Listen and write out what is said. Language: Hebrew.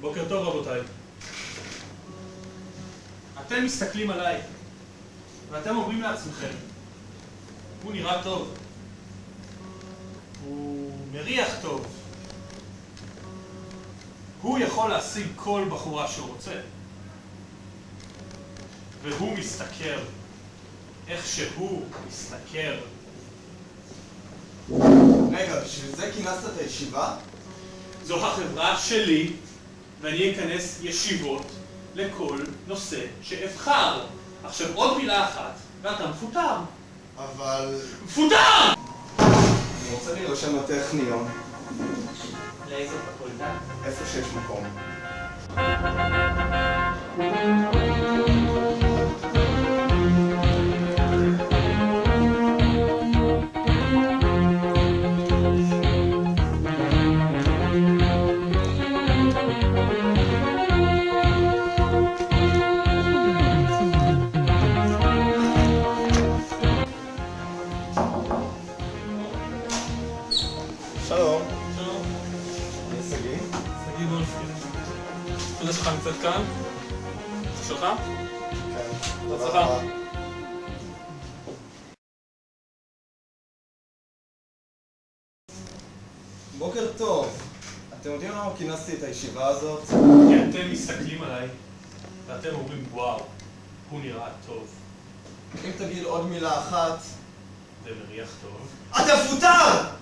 בוקר טוב רבותיי. אתם מסתכלים עליי ואתם אומרים לעצמכם, הוא נראה טוב, הוא מריח טוב, הוא יכול להשיג כל בחורה שהוא רוצה, והוא מסתכל איך שהוא מסתכל. רגע, בשביל זה כינסת את הישיבה? זו החברה שלי, ואני אכנס ישיבות לכל נושא שאבחר. עכשיו עוד מילה אחת, ואתה מפוטר. אבל... מפוטר! אני רוצה להירשם לטכניון. לאיזו פקולטה? איפה שיש מקום. שלום. שלום. אני סגי. סגי וולפקין. תודה שלך נמצאת כאן. זה שלך? כן. בהצלחה. בוקר טוב. אתם יודעים למה כינסתי את הישיבה הזאת? כי אתם מסתכלים עליי ואתם אומרים וואו, הוא נראה טוב אם תגיד עוד מילה אחת... ומריח טוב. אתה מפוטר!